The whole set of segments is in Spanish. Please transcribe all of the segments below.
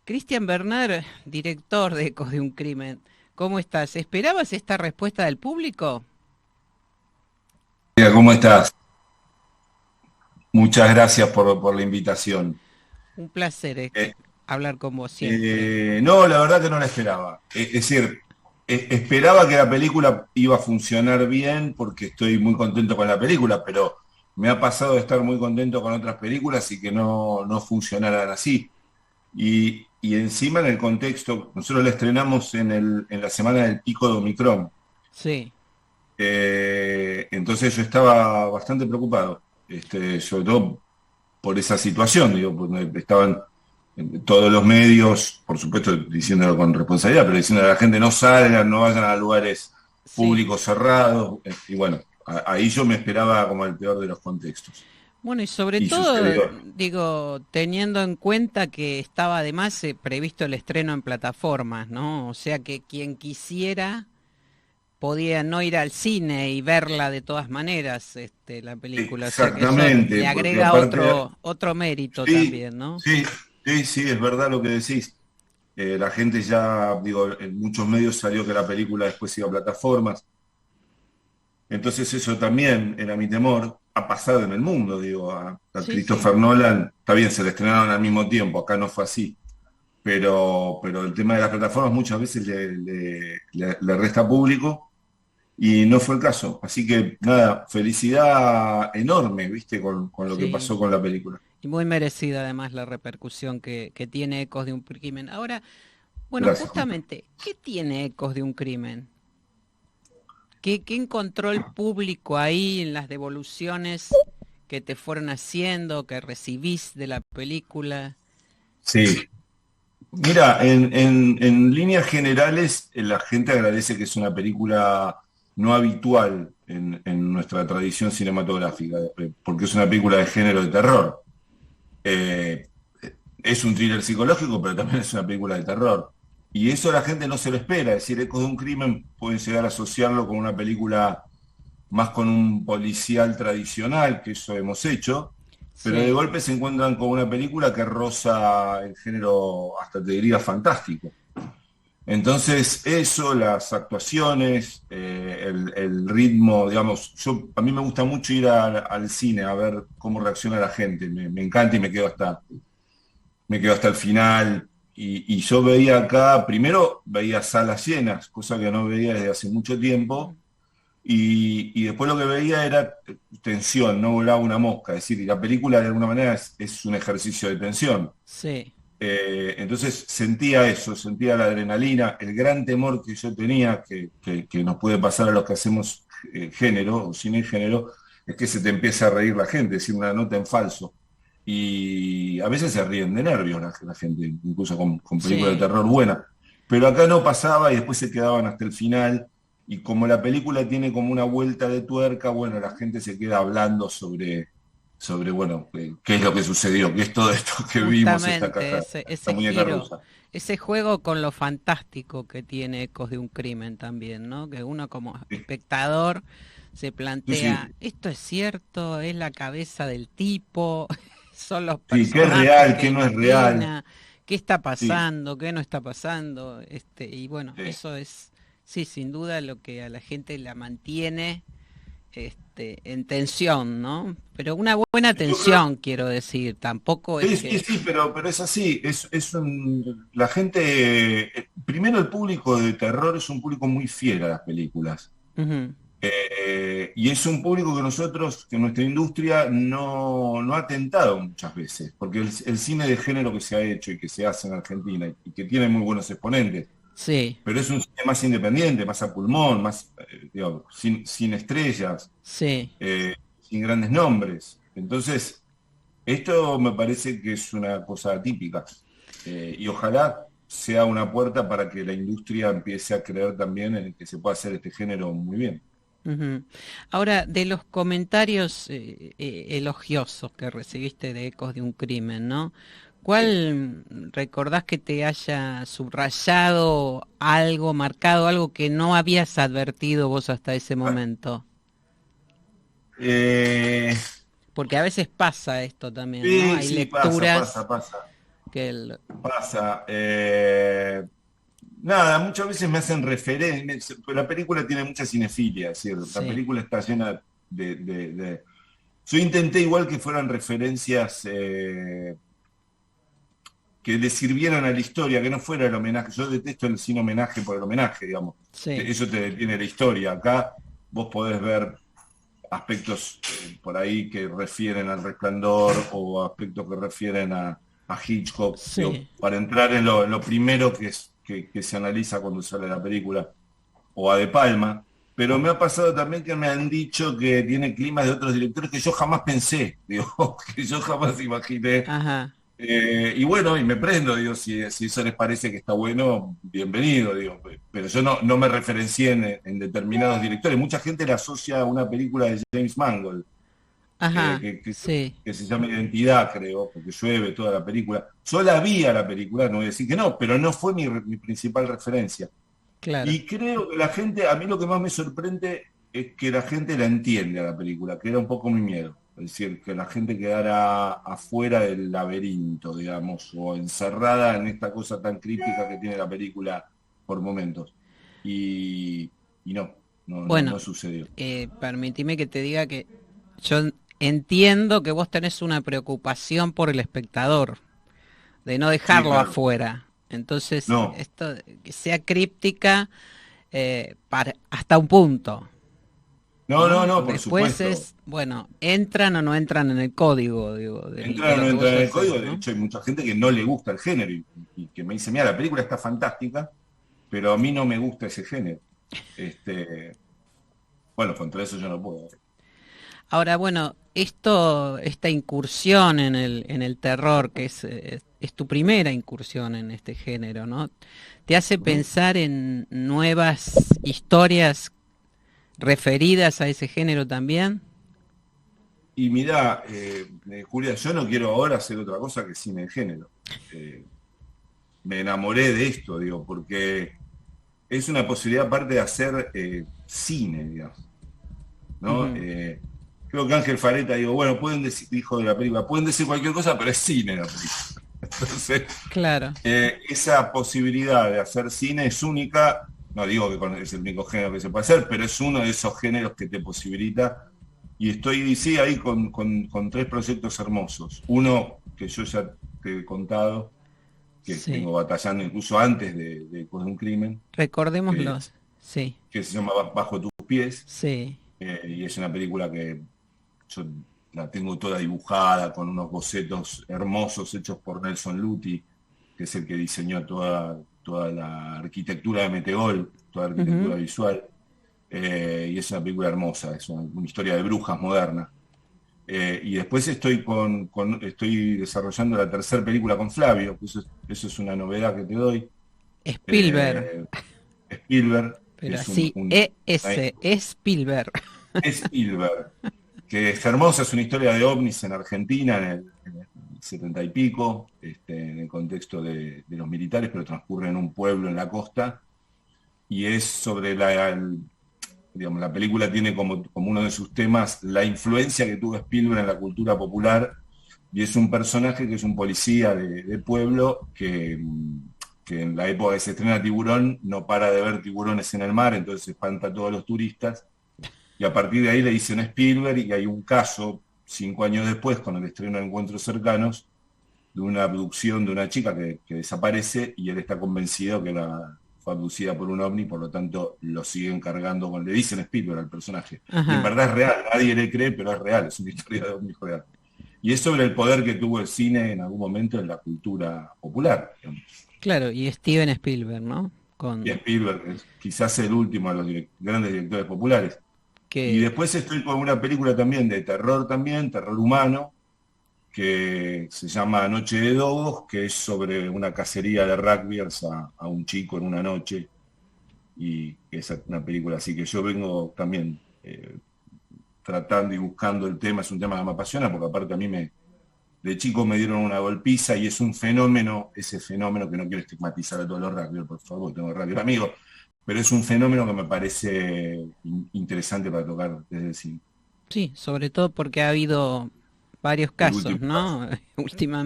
Cristian Bernard, director de Ecos de un Crimen, ¿cómo estás? ¿Esperabas esta respuesta del público? ¿Cómo estás? Muchas gracias por la invitación. Un placer Eh, hablar con vos siempre. no, la verdad que no la esperaba. Es decir, esperaba que la película iba a funcionar bien porque estoy muy contento con la película, pero me ha pasado de estar muy contento con otras películas y que no funcionaran así. Y encima en el contexto, nosotros la estrenamos en la semana del pico de Omicron. Sí, Entonces yo estaba bastante preocupado, sobre todo por esa situación, digo, porque estaban todos los medios, por supuesto diciéndolo con responsabilidad, pero diciendo a la gente no salgan, no vayan a lugares sí. públicos cerrados, y bueno, ahí yo me esperaba como el peor de los contextos. Bueno, y sobre Y todo, sucedió. digo, teniendo en cuenta que estaba además previsto el estreno en plataformas, ¿no? O sea que quien quisiera podía no ir al cine y verla de todas maneras, la película. O sea que eso le Exactamente, porque agrega aparte, otro mérito sí, también, ¿no? sí, sí, es verdad lo que decís. La gente ya, digo, en muchos medios salió que la película después iba a plataformas. Entonces eso también era mi temor. Ha pasado en el mundo, digo, a Sí, sí. Christopher Nolan, está bien, se le estrenaron al mismo tiempo, acá no fue así, pero el tema de las plataformas muchas veces le resta público y no fue el caso. Así que nada, felicidad enorme, viste, con lo que Sí, pasó con la película. y muy merecida además la repercusión que tiene Ecos de un crimen. Ahora, bueno, Gracias, Juan. justamente, ¿qué tiene Ecos de un crimen? ¿Qué encontró el público ahí en las devoluciones que te fueron haciendo, que recibís de la película? Sí, mira, en líneas generales, la gente agradece que es una película no habitual en nuestra tradición cinematográfica, porque es una película de género de terror. Eh, es un thriller psicológico, pero también es una película de terror. Y eso la gente no se lo espera, es decir, Ecos de un crimen pueden llegar a asociarlo con una película más con un policial tradicional, que eso hemos hecho, pero de Sí, golpe se encuentran con una película que roza el género, hasta te diría, fantástico. Entonces, eso, las actuaciones, el ritmo, digamos, a mí me gusta mucho ir al cine a ver cómo reacciona la gente, me encanta y me quedo hasta el final. Y yo veía acá, primero veía salas llenas, cosa que no veía desde hace mucho tiempo, y después lo que veía era tensión, no volaba una mosca, es decir, y la película de alguna manera es un ejercicio de tensión. sí, Entonces sentía eso, sentía la adrenalina, el gran temor que yo tenía, que nos puede pasar a los que hacemos género o cine género, es que se te empiece a reír la gente, es decir, una nota en falso. Y a veces se ríen de nervios la gente, incluso con películas de sí. terror buenas. Pero acá no pasaba y después se quedaban hasta el final. Y como la película tiene como una vuelta de tuerca, bueno, la gente se queda hablando sobre bueno, qué es lo que sucedió, qué es todo esto que vimos, Justamente esta ese muñeca giro, rusa. ese juego con lo fantástico que tiene Ecos de un crimen también, ¿no? Que uno como Sí, espectador se sí, plantea, sí, ¿esto es cierto? ¿Es la cabeza del tipo? ¿Son los sí, qué es personajes real, que qué no es real. imagina? ¿Qué está Sí, pasando? ¿Qué no está pasando? Y bueno, sí. eso es, sí, sin duda lo que a la gente la mantiene en tensión, ¿no? Pero una buena Yo creo, tensión, quiero decir, tampoco es sí, sí, que... sí, pero es así, la gente, primero el público de terror es un público muy fiel a las películas. Ujú. Y es un público que nosotros, que nuestra industria no ha tentado muchas veces, porque el cine de género que se ha hecho y que se hace en Argentina y que tiene muy buenos exponentes, Sí, pero es un cine más independiente, más a pulmón, más, digo, sin estrellas, sí. sin grandes nombres. Entonces, esto me parece que es una cosa atípica. Y ojalá sea una puerta para que la industria empiece a creer también en que se puede hacer este género muy bien. Ujú. Ahora, de los comentarios elogiosos que recibiste de Ecos de un crimen, ¿no? Sí. ¿Cuál recordás que te haya subrayado algo, marcado algo que no habías advertido vos hasta ese momento? Eh, Porque a veces pasa esto también, ¿no? sí, Hay sí, pasa, lecturas pasa, pasa. que el... Pasa. Nada, muchas veces me hacen referencia. La película tiene mucha cinefilia, es decir, la Sí, película está llena Yo intenté igual que fueran referencias que le sirvieran a la historia, que no fuera el homenaje. Yo detesto el sin homenaje por el homenaje, digamos. sí, Eso te detiene la historia. Acá vos podés ver aspectos por ahí que refieren al Resplandor o aspectos que refieren a Hitchcock, digo, sí. para entrar en lo primero que se analiza cuando sale la película, o a De Palma, pero me ha pasado también que me han dicho que tiene climas de otros directores que yo jamás pensé, digo, que yo jamás imaginé. Ajá, Y bueno, y me prendo, digo, si eso les parece que está bueno, bienvenido, digo, pero yo no me referencié en determinados directores. Mucha gente le asocia a una película de James Mangold, ajá, sí. que se llama Identidad, creo, porque llueve toda la película. Yo la vi a la película, no voy a decir que no, pero no fue mi principal referencia. Claro. Y creo que la gente, a mí lo que más me sorprende es que la gente la entiende a la película, que era un poco mi miedo. Es decir, que la gente quedara afuera del laberinto, digamos, o encerrada en esta cosa tan críptica que tiene la película por momentos. Y, y no Bueno, sucedió. permitime que te diga que yo entiendo que vos tenés una preocupación por el espectador, de no Sí, dejarlo claro. afuera. Entonces, No, esto que sea críptica hasta un punto, ¿no? no, por Después supuesto. es, bueno, entran o no entran en el código, digo, de Entrar o lo no que vos entrar en el código, haces, de ¿no? hecho hay mucha gente que no le gusta el género y que me dice, mira, la película está fantástica, pero a mí no me gusta ese género. Este, bueno, contra eso yo no puedo. Ahora, bueno, esta incursión en el terror, que es tu primera incursión en este género, ¿no? ¿Te hace Ujú. pensar en nuevas historias referidas a ese género también? Y mira, Julia, yo no quiero ahora hacer otra cosa que cine de género. Eh, Me enamoré de esto, digo, porque es una posibilidad aparte de hacer cine, digamos, ¿no? Ujú, Creo que Ángel Fareta, digo, bueno, pueden decir, dijo de la película, pueden decir cualquier cosa, pero es cine la película. Entonces, claro, esa posibilidad de hacer cine es única, no digo que es el único género que se puede hacer, pero es uno de esos géneros que te posibilita. Y estoy, sí, ahí con tres proyectos hermosos. Uno que yo ya te he contado, que sí. vengo batallando incluso antes de Con un crimen, que, Recordémoslos. Sí, que se llama Bajo tus pies, sí. y es una película que yo la tengo toda dibujada con unos bocetos hermosos hechos por Nelson Luti, que es el que diseñó toda la arquitectura de Metegol, toda la arquitectura Ujú. visual. Y es una película hermosa, es una historia de brujas moderna. Y después estoy desarrollando la tercera película con Flavio, que eso es una novedad que te doy. Spielberg, Eh, Spielberg, que pero es así, Spielberg. Spielberg, que es hermosa, es una historia de ovnis en Argentina en el 70 y pico, en el contexto de los militares, pero transcurre en un pueblo en la costa, y es sobre digamos, la película tiene como uno de sus temas la influencia que tuvo Spielberg en la cultura popular, y es un personaje que es un policía de pueblo que en la época que se estrena Tiburón no para de ver tiburones en el mar, entonces espanta a todos los turistas, y a partir de ahí le dicen a Spielberg, y hay un caso 5 años después, con el estreno de Encuentros Cercanos, de una abducción de una chica que desaparece, y él está convencido que fue abducida por un ovni, por lo tanto lo siguen cargando le dicen Spielberg al personaje. Y en Ajá. verdad es real, nadie le cree, pero es real, es una historia de ovni real. Y es sobre el poder que tuvo el cine en algún momento en la cultura popular, digamos. Claro, y Steven Spielberg, ¿no? Y Con Spielberg es quizás el último de los grandes directores populares. Y que después estoy con una película también, terror humano, que se llama Noche de Dogos, que es sobre una cacería de rugbyers a un chico en una noche, y es una película así que yo vengo también tratando y buscando el tema, es un tema que me apasiona, porque aparte a mí de chico me dieron una golpiza y es un fenómeno, ese fenómeno que no quiero estigmatizar a todos los rugbyers, por favor, tengo rugby amigos, pero es un fenómeno que me parece interesante para tocar desde el cine. sí, sobre todo porque ha habido varios El casos, último caso. ¿no?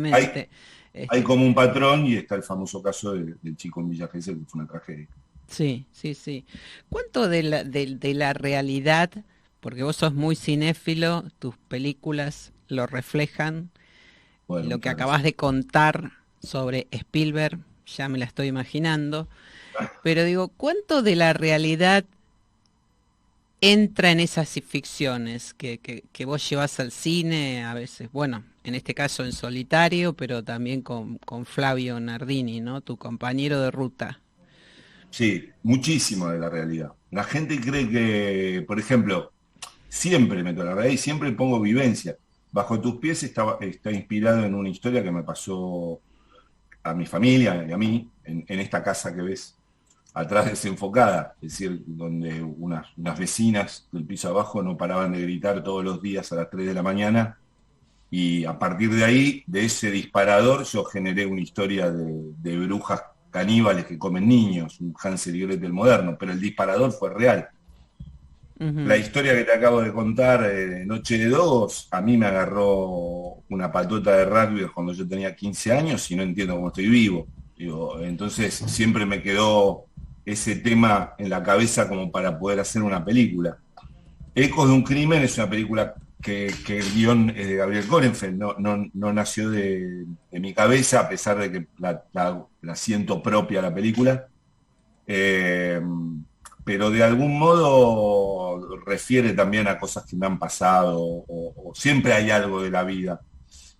Hay, Últimamente. hay como un patrón y está el famoso caso del chico en Villa Gesell, que fue una tragedia. Sí, sí, sí. ¿Cuánto de la realidad, porque vos sos muy cinéfilo, tus películas lo reflejan, Bueno, lo que muchas acabas gracias. de contar sobre Spielberg, ya me la estoy imaginando, pero digo, ¿cuánto de la realidad entra en esas ficciones que vos llevas al cine, a veces, bueno, en este caso en solitario, pero también con Flavio Nardini, ¿no? Tu compañero de ruta. Sí, muchísimo de la realidad. La gente cree que, por ejemplo, siempre meto la realidad y siempre pongo vivencia. Bajo tus pies está inspirado en una historia que me pasó a mi familia y a mí, en esta casa que ves atrás desenfocada, es decir, donde unas vecinas del piso abajo no paraban de gritar todos los días a las 3 de la mañana, y a partir de ahí, de ese disparador, yo generé una historia de brujas caníbales que comen niños, un Hansel y Gretel moderno, pero el disparador fue real. La Ujú. historia que te acabo de contar, Noche de Dogos, a mí me agarró una patota de rugby cuando yo tenía 15 años y no entiendo cómo estoy vivo. Digo, entonces siempre me quedó ese tema en la cabeza como para poder hacer una película. Ecos de un crimen es una película que el guión es de Gabriel Korenfeld, no nació de mi cabeza, a pesar de que la siento propia la película. Eh, pero de algún modo refiere también a cosas que me han pasado, o siempre hay algo de la vida.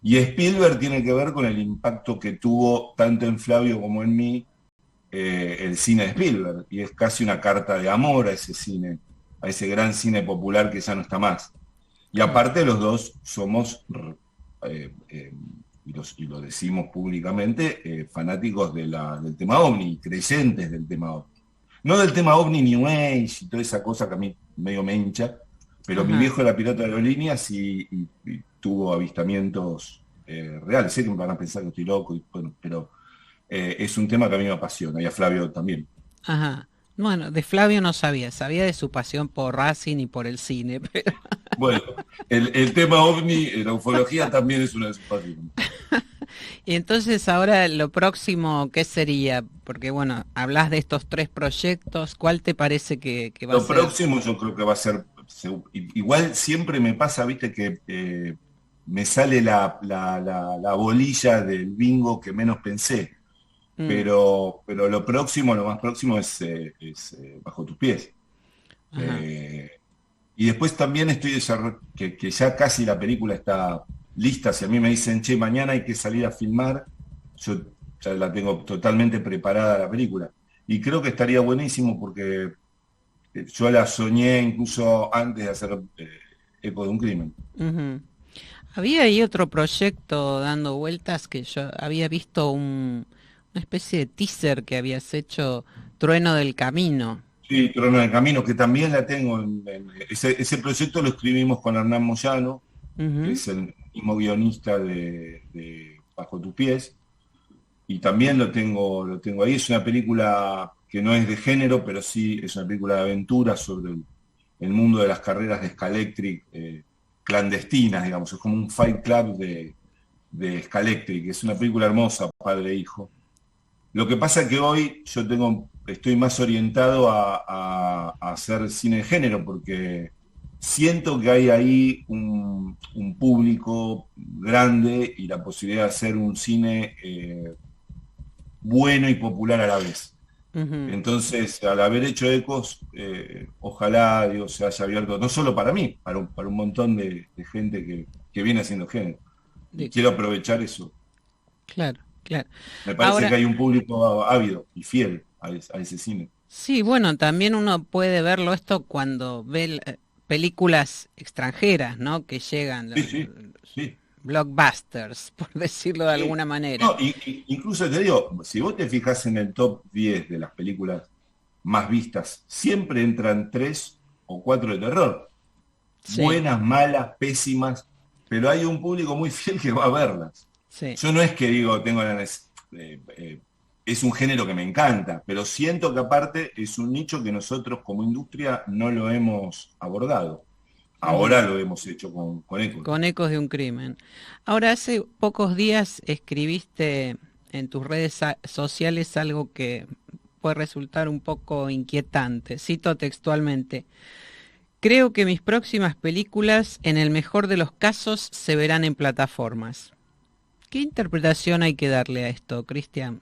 Y Spielberg tiene que ver con el impacto que tuvo tanto en Flavio como en mí, el cine de Spielberg, y es casi una carta de amor a ese cine, a ese gran cine popular que ya no está más. Y Claro. aparte los dos somos, eh, eh, y lo decimos públicamente, fanáticos del tema OVNI, creyentes del tema OVNI. No del tema OVNI, New Age y toda esa cosa que a mí medio me hincha, pero mi Ajá. viejo era piloto de aerolíneas y tuvo avistamientos reales. Sé que me van a pensar que estoy loco, bueno, pero es un tema que a mí me apasiona y a Flavio también. Ajá. Bueno, de Flavio no sabía, sabía de su pasión por Racing y por el cine, pero... Bueno, el tema OVNI, la ufología también es una de sus pasiones. Y entonces ahora lo próximo, ¿qué sería? Porque bueno, hablas de estos tres proyectos, ¿cuál te parece que va a Lo ser? próximo yo creo que va a ser, igual siempre me pasa, viste, que me sale la bolilla del bingo que menos pensé, Mm, pero lo próximo, lo más próximo es Bajo tus pies. ajá. Eh, y después también estoy que ya casi la película está lista. Si a mí me dicen, che, mañana hay que salir a filmar, yo ya la tengo totalmente preparada la película. Y creo que estaría buenísimo porque yo la soñé incluso antes de hacer Eco de un crimen. Ujú. Había ahí otro proyecto dando vueltas que yo había visto una especie de teaser que habías hecho, Trueno del Camino. Sí, Trono del Camino, que también la tengo. Ese proyecto lo escribimos con Hernán Moyano, que Ujú. es el mismo guionista de Bajo tus pies. Y también lo tengo ahí. Es una película que no es de género, pero sí es una película de aventura sobre el mundo de las carreras de Scalectric, clandestinas, digamos. Es como un fight club de Scalectric. Es una película hermosa, padre e hijo. Lo que pasa es que hoy estoy más orientado a hacer cine de género, porque siento que hay ahí un público grande y la posibilidad de hacer un cine bueno y popular a la vez. Ujú. Entonces, al haber hecho Ecos, ojalá Dios se haya abierto, no solo para mí, para un montón de gente que viene haciendo género. Y De- quiero aprovechar eso. claro, claro. Me parece Ahora, que hay un público ávido y fiel a ese cine. sí, bueno, también uno puede verlo esto cuando ve películas extranjeras, ¿no? Que llegan, Sí, sí, los sí, blockbusters, por decirlo de sí. alguna manera. No, incluso te digo, si vos te fijas en el top 10 de las películas más vistas, siempre entran tres o cuatro de terror. Sí, Buenas, malas, pésimas, pero hay un público muy fiel que va a verlas. sí. Yo no es que digo, es un género que me encanta, pero siento que aparte es un nicho que nosotros como industria no lo hemos abordado. Ahora lo hemos hecho con Ecos. Con Ecos de un Crimen. Ahora, hace pocos días escribiste en tus redes sociales algo que puede resultar un poco inquietante. Cito textualmente: creo que mis próximas películas, en el mejor de los casos, se verán en plataformas. ¿Qué interpretación hay que darle a esto, Cristian?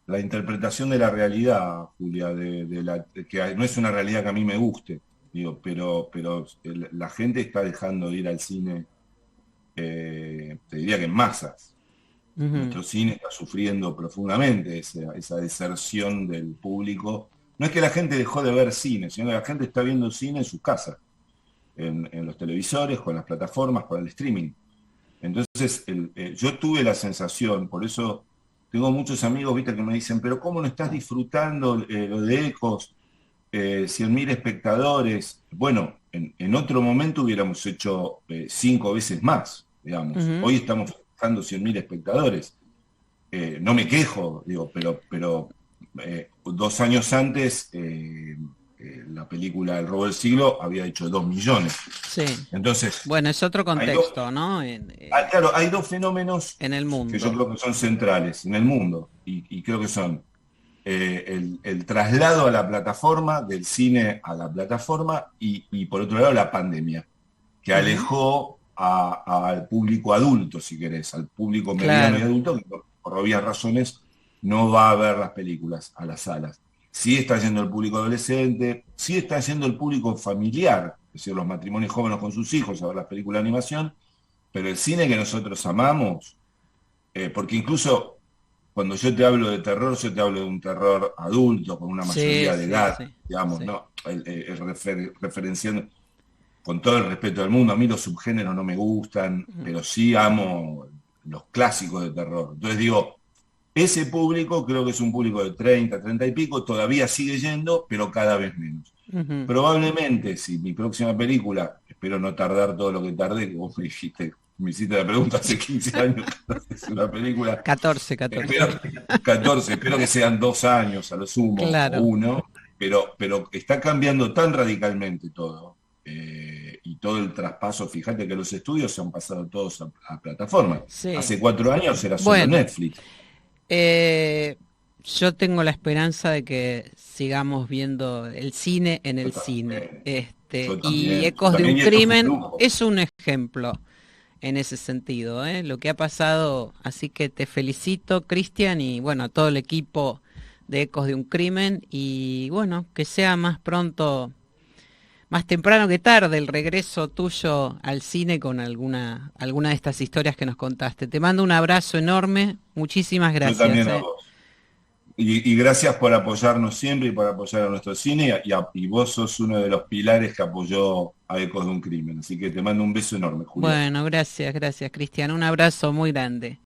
La interpretación de la realidad, Julia, de que no es una realidad que a mí me guste, digo, pero la gente está dejando de ir al cine, te diría que en masas. Ujú. Nuestro cine está sufriendo profundamente esa deserción del público. No es que la gente dejó de ver cine, sino que la gente está viendo cine en sus casas, en los televisores, con las plataformas, con el streaming. Entonces, yo tuve la sensación, por eso tengo muchos amigos, viste, que me dicen, pero ¿cómo no estás disfrutando lo de Ecos? 100.000 espectadores. Bueno, en otro momento hubiéramos hecho 5 veces más, digamos. Ujú. Hoy estamos festejando 100.000 espectadores. No me quejo, digo, pero 2 años antes la película El robo del siglo había hecho 2 millones. Sí. Entonces, Bueno, es otro hay dos, contexto, ¿no? claro, hay dos fenómenos En el que yo mundo. creo que son centrales en el mundo y creo que son el traslado a la plataforma, del cine a la plataforma y por otro lado la pandemia, que Ujú. alejó al público adulto, si querés, al público mediano y Claro. adulto, que por obvias razones no va a ver las películas a las salas. Sí está yendo el público adolescente, sí está yendo el público familiar, es decir, los matrimonios jóvenes con sus hijos a ver las películas de animación, pero el cine que nosotros amamos, porque incluso cuando yo te hablo de terror, yo te hablo de un terror adulto, con una Sí, mayoría de sí, edad, sí, digamos, sí. ¿no? Referenciando, con todo el respeto del mundo, a mí los subgéneros no me gustan, Ujú. pero sí amo los clásicos de terror. Entonces digo, ese público creo que es un público de 30, 30 y pico, todavía sigue yendo, pero cada vez menos. Ujú. Probablemente, si mi próxima película, espero no tardar todo lo que tardé, que vos me hiciste la pregunta hace 15 años, es una película, 14, 14. espero, 14, espero que sean 2 años a lo sumo, o Claro. uno, pero está cambiando tan radicalmente todo, y todo el traspaso, fíjate que los estudios se han pasado todos a plataformas. Sí. Hace 4 años era solo Bueno, Netflix. eh, yo tengo la esperanza de que sigamos viendo el cine en Yo el cine. también, yo Y también, yo Ecos de un también, y esto fue un Crimen lujo. es un ejemplo en ese sentido, ¿eh? Lo que ha pasado, así que te felicito, Cristian, y bueno, a todo el equipo de Ecos de un Crimen, y bueno, que sea más pronto, más temprano que tarde, el regreso tuyo al cine con alguna de estas historias que nos contaste. Te mando un abrazo enorme, muchísimas Yo gracias, también a ¿eh? vos. Y gracias por apoyarnos siempre y por apoyar a nuestro cine. Y vos sos uno de los pilares que apoyó a Ecos de un Crimen. Así que te mando un beso enorme, Julia. Bueno, gracias, gracias, Cristian. Un abrazo muy grande.